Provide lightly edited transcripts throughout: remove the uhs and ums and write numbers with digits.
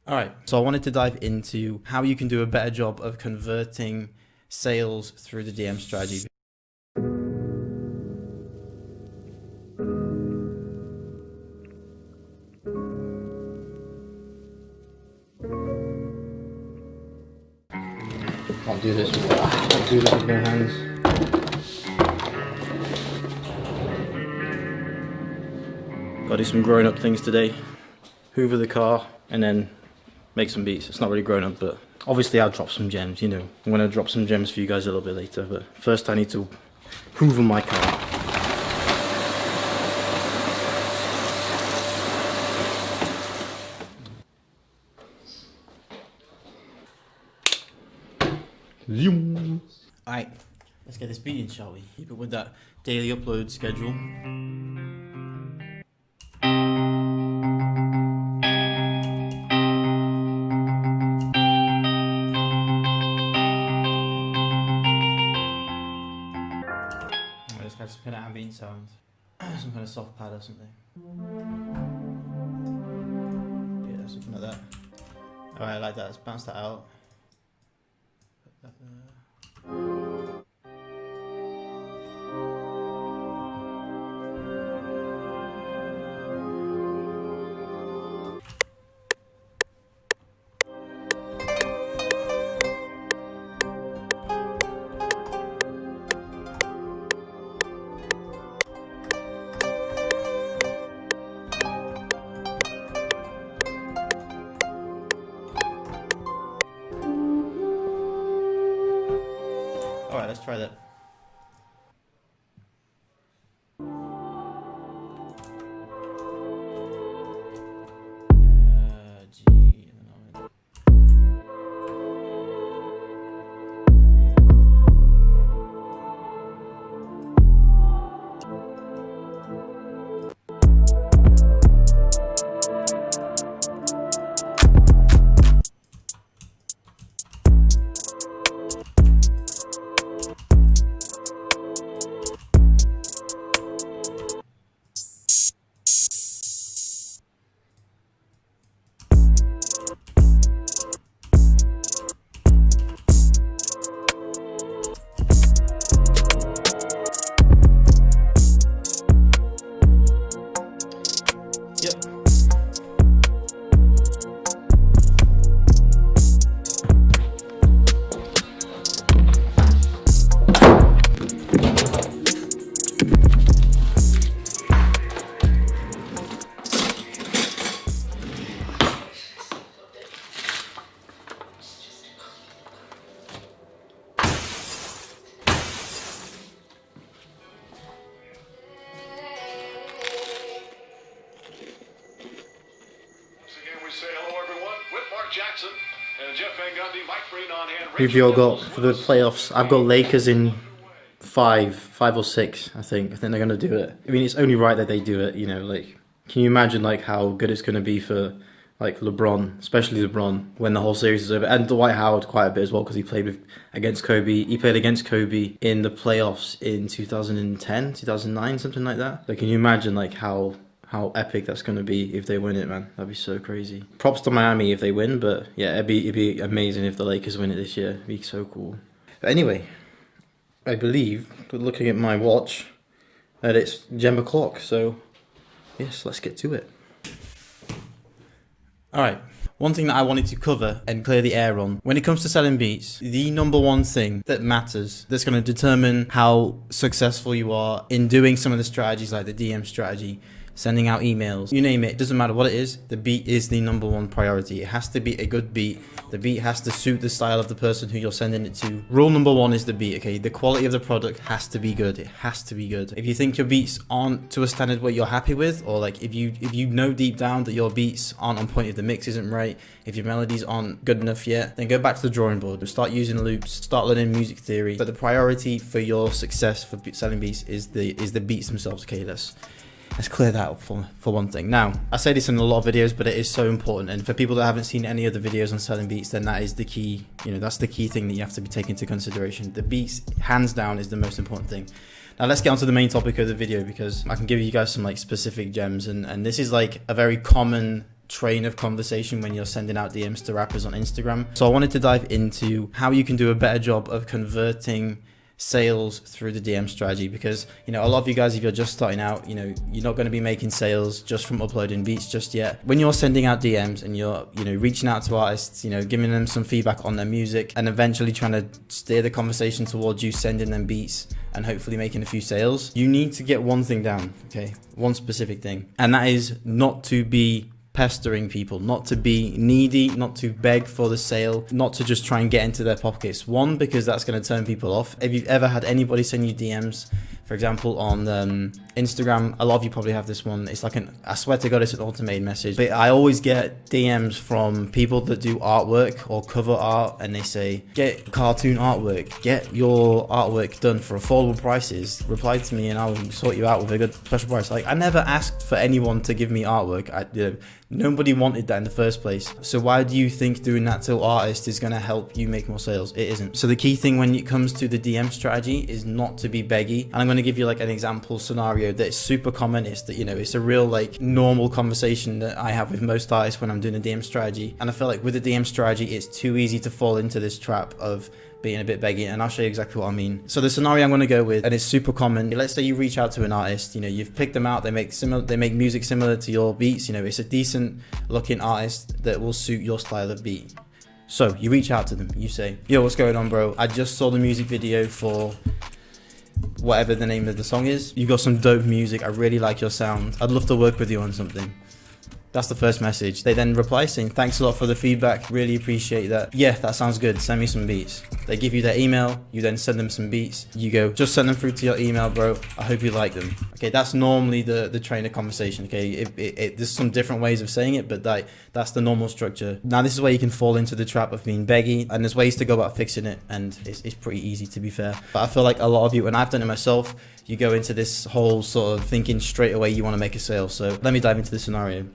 Alright, so I wanted to dive into how you can do a better job of converting sales through the DM strategy. Can't do this with no hands. Gotta do some grown up things today. Hoover the car and then make some beats. It's not really grown up, but obviously I'll drop some gems, you know. I'm gonna drop some gems for you guys a little bit later, but first I need to hoover my car. Zoom. Alright, let's get this beat in, shall we? Keep it with that daily upload schedule. Let's get some kind of ambient sound. Some kind of soft pad or something. Yeah, something like that. Alright, I like that. Let's bounce that out. Put that there. Alright, let's try that. G. Yep. Say hello everyone with Mark Jackson and Jeff Van Gundy, Mike Breen on hand. Who've you all got for the playoffs? I've got Lakers in five or six, I think. I think they're gonna do it. I mean, it's only right that they do it, you know, like, can you imagine like how good it's gonna be for like LeBron, especially LeBron, when the whole series is over, and Dwight Howard quite a bit as well, because he played against Kobe. He played against Kobe in the playoffs in 2010, 2009, something like that. So can you imagine like how epic that's going to be if they win it, man? That'd be so crazy. Props to Miami if they win, but yeah, it'd be amazing if the Lakers win it this year. It'd be so cool. But anyway, I believe, looking at my watch, that it's gem o'clock, so yes, let's get to it. Alright, one thing that I wanted to cover and clear the air on, when it comes to selling beats, the number one thing that matters, that's going to determine how successful you are in doing some of the strategies like the DM strategy, sending out emails, you name it, doesn't matter what it is, the beat is the number one priority. It has to be a good beat. The beat has to suit the style of the person who you're sending it to. Rule number one is the beat, okay? The quality of the product has to be good. It has to be good. If you think your beats aren't to a standard where you're happy with, or like if you know deep down that your beats aren't on point, if the mix isn't right, if your melodies aren't good enough yet, then go back to the drawing board. Start using loops, start learning music theory. But the priority for your success for selling beats is the beats themselves, okay? Let's clear that up for one thing. Now, I say this in a lot of videos, but it is so important. And for people that haven't seen any other videos on selling beats, then that is the key, you know, that's the key thing that you have to be taking into consideration. The beats, hands down, is the most important thing. Now let's get on to the main topic of the video, because I can give you guys some like specific gems, and this is like a very common train of conversation when you're sending out DMs to rappers on Instagram. So I wanted to dive into how you can do a better job of converting sales through the DM strategy, because a lot of you guys, if you're just starting out, you're not going to be making sales just from uploading beats just yet. When you're sending out DMs and you're reaching out to artists, giving them some feedback on their music and eventually trying to steer the conversation towards you sending them beats and hopefully making a few sales, you need to get one thing down, okay? One specific thing, and that is not to be pestering people, not to be needy, not to beg for the sale, not to just try and get into their pockets. One, because that's going to turn people off. If you've ever had anybody send you DMs, for example, on Instagram, a lot of you probably have this one. It's like I swear to God, it's an automated message. But I always get DMs from people that do artwork or cover art, and they say, get cartoon artwork, get your artwork done for affordable prices. Reply to me and I'll sort you out with a good special price. Like, I never asked for anyone to give me artwork. Nobody wanted that in the first place. So why do you think doing that to artists is going to help you make more sales? It isn't. So the key thing when it comes to the DM strategy is not to be beggy. And I'm going to give you like an example scenario that's super common. It's that, it's a real like normal conversation that I have with most artists when I'm doing a DM strategy. And I feel like with the DM strategy, it's too easy to fall into this trap of being a bit beggy, and I'll show you exactly what I mean. So the scenario I'm going to go with, and it's super common. Let's say you reach out to an artist, you've picked them out, they make music similar to your beats, it's a decent looking artist that will suit your style of beat. So you reach out to them, you say, yo, what's going on, bro? I just saw the music video for whatever the name of the song is. You got some dope music, I really like your sound, I'd love to work with you on something. That's the first message. They then reply saying, thanks a lot for the feedback, really appreciate that. Yeah, that sounds good, send me some beats. They give you their email, you then send them some beats. You go, just send them through to your email, bro, I hope you like them. Okay, that's normally the trainer conversation, okay? There's some different ways of saying it, but that's the normal structure. Now, this is where you can fall into the trap of being beggy, and there's ways to go about fixing it, and it's pretty easy, to be fair. But I feel like a lot of you, and I've done it myself, you go into this whole sort of thinking straight away you want to make a sale. So let me dive into the scenario.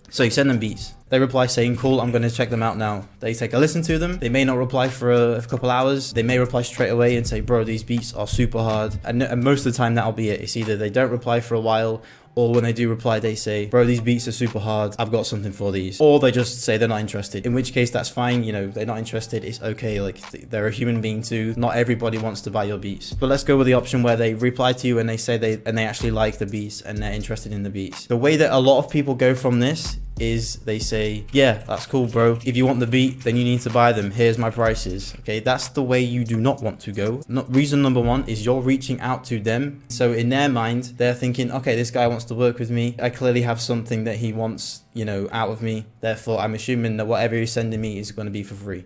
So you send them beats. They reply saying, cool, I'm going to check them out now. They take a listen to them. They may not reply for a couple hours. They may reply straight away and say, bro, these beats are super hard. And most of the time that'll be it. It's either they don't reply for a while, or when they do reply, they say, bro, these beats are super hard, I've got something for these. Or they just say they're not interested, in which case that's fine. They're not interested, it's okay. Like, they're a human being too. Not everybody wants to buy your beats. But let's go with the option where they reply to you and they say they actually like the beats and they're interested in the beats. The way that a lot of people go from this is they say, yeah, that's cool, bro. If you want the beat, then you need to buy them. Here's my prices. Okay, that's the way you do not want to go. Reason number one is you're reaching out to them. So in their mind, they're thinking, okay, this guy wants to work with me. I clearly have something that he wants, out of me. Therefore, I'm assuming that whatever he's sending me is going to be for free.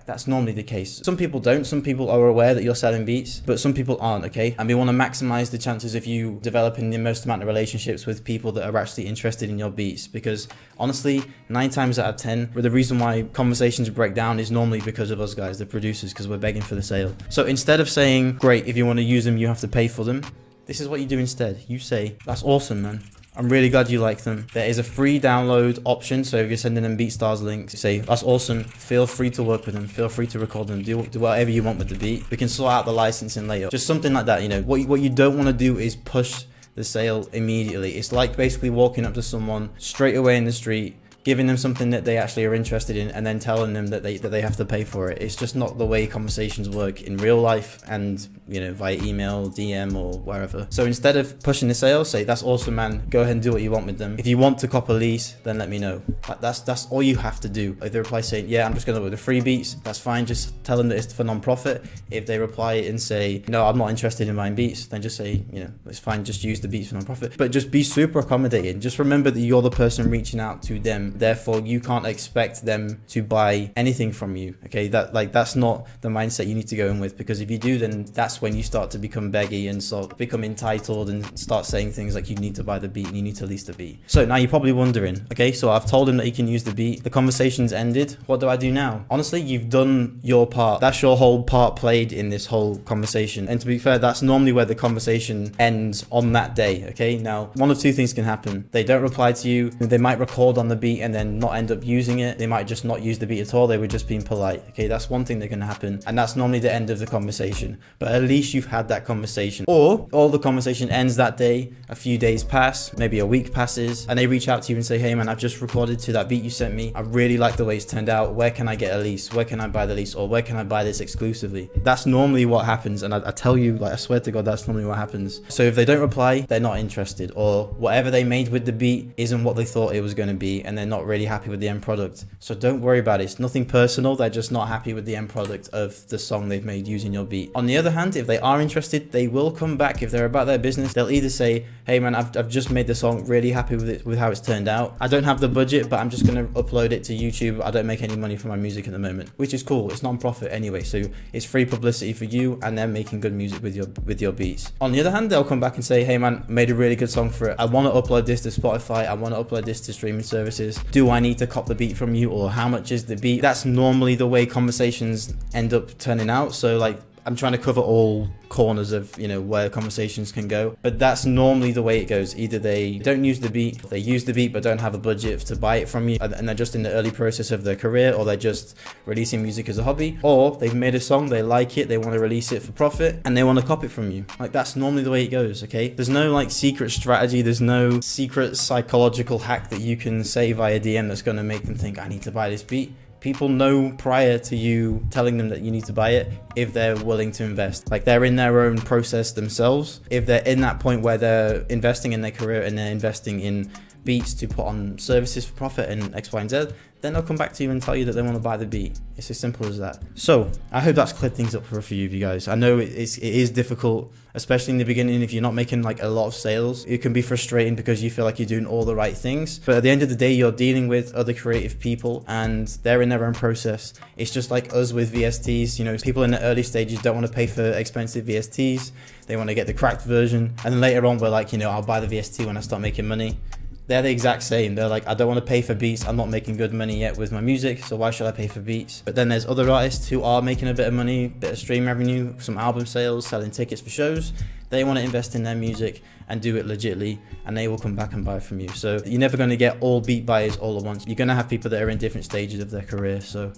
That's normally the case. Some people don't. Some people are aware that you're selling beats, but some people aren't, okay? And we want to maximize the chances of you developing the most amount of relationships with people that are actually interested in your beats. Because honestly, 9 times out of 10, the reason why conversations break down is normally because of us guys, the producers, because we're begging for the sale. So instead of saying, great, if you want to use them, you have to pay for them, this is what you do instead. You say, that's awesome, man. I'm really glad you like them. There is a free download option, so if you're sending them BeatStars links, say, that's awesome, feel free to work with them, feel free to record them, do whatever you want with the beat. We can sort out the licensing later. Just something like that, What you don't want to do is push the sale immediately. It's like basically walking up to someone straight away in the street, giving them something that they actually are interested in, and then telling them that they have to pay for it. It's just not the way conversations work in real life and, via email, DM, or wherever. So instead of pushing the sale, say, that's awesome, man. Go ahead and do what you want with them. If you want to cop a lease, then let me know. That's all you have to do. If they reply saying, yeah, I'm just going to work with the free beats, that's fine. Just tell them that it's for non-profit. If they reply and say, no, I'm not interested in buying beats, then just say, it's fine. Just use the beats for non-profit. But just be super accommodating. Just remember that you're the person reaching out to them. Therefore, you can't expect them to buy anything from you. Okay, that's not the mindset you need to go in with, because if you do, then that's when you start to become beggy and sort of become entitled and start saying things like you need to buy the beat and you need to lease the beat. So now you're probably wondering, okay, so I've told him that he can use the beat. The conversation's ended. What do I do now? Honestly, you've done your part. That's your whole part played in this whole conversation. And to be fair, that's normally where the conversation ends on that day. Okay, now one of two things can happen. They don't reply to you. They might record on the beat and then not end up using it. They might just not use the beat at all. They were just being polite. Okay, that's one thing that can happen, and that's normally the end of the conversation. But at least you've had that conversation. Or all the conversation ends that day, a few days pass, maybe a week passes, and they reach out to you and say, hey man, I've just recorded to that beat you sent me. I really like the way it's turned out. Where can I get a lease? Where can I buy the lease? Or where can I buy this exclusively? That's normally what happens. And I tell you, like, I swear to God, that's normally what happens. So if they don't reply, they're not interested, or whatever they made with the beat isn't what they thought it was going to be, and they're not really happy with the end product. So don't worry about it. It's nothing personal. They're just not happy with the end product of the song they've made using your beat. On the other hand, if they are interested, they will come back. If they're about their business, they'll either say, hey man, I've just made the song, really happy with it, with how it's turned out. I don't have the budget, but I'm just going to upload it to YouTube. I don't make any money from my music at the moment, which is cool. It's non-profit anyway, so it's free publicity for you, and they're making good music with your beats. On the other hand, they'll come back and say, hey man, made a really good song for it. I want to upload this to Spotify. I want to upload this to streaming services. Do I need to cop the beat from you, or how much is the beat? That's normally the way conversations end up turning out. So like, I'm trying to cover all corners of, you know, where conversations can go, but that's normally the way it goes. Either they don't use the beat, they use the beat but don't have a budget to buy it from you, and they're just in the early process of their career, or they're just releasing music as a hobby, or they've made a song, they like it, they want to release it for profit, and they want to copy it from you. Like, that's normally the way it goes. Okay, there's no like secret strategy, there's no secret psychological hack that you can say via DM that's going to make them think, I need to buy this beat. People know prior to you telling them that you need to buy it if they're willing to invest. Like, they're in their own process themselves. If they're in that point where they're investing in their career and they're investing in beats to put on services for profit and X, Y, and Z, then they'll come back to you and tell you that they want to buy the beat. It's as simple as that. So I hope that's cleared things up for a few of you guys. I know it is difficult, especially in the beginning. If you're not making like a lot of sales, it can be frustrating because you feel like you're doing all the right things. But at the end of the day, you're dealing with other creative people and they're in their own process. It's just like us with VSTs. You know, people in the early stages don't want to pay for expensive VSTs. They want to get the cracked version. And then later on, we're like, you know, I'll buy the VST when I start making money. They're the exact same. They're like, I don't want to pay for beats. I'm not making good money yet with my music, so why should I pay for beats? But then there's other artists who are making a bit of money, bit of stream revenue, some album sales, selling tickets for shows. They want to invest in their music and do it legitly, and they will come back and buy from you. So you're never going to get all beat buyers all at once. You're going to have people that are in different stages of their career. So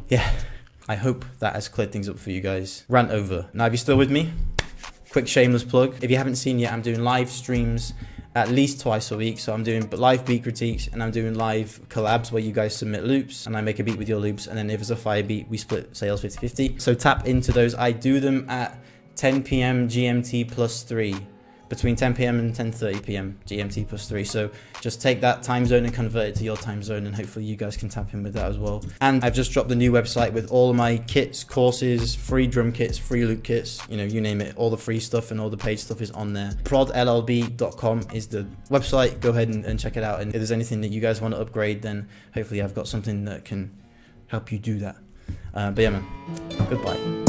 yeah, I hope that has cleared things up for you guys. Rant over. Now, if you're still with me, quick shameless plug. If you haven't seen yet, I'm doing live streams at least twice a week. So I'm doing live beat critiques and I'm doing live collabs where you guys submit loops and I make a beat with your loops, and then if it's a fire beat, we split sales 50-50. So tap into those. I do them at 10 p.m. GMT plus 3, between 10 p.m. and 10:30 p.m. GMT plus 3. So just take that time zone and convert it to your time zone, and hopefully you guys can tap in with that as well. And I've just dropped the new website with all of my kits, courses, free drum kits, free loop kits, you know, you name it. All the free stuff and all the paid stuff is on there. prodllb.com is the website. Go ahead and check it out. And if there's anything that you guys want to upgrade, then hopefully I've got something that can help you do that. But yeah, man, goodbye.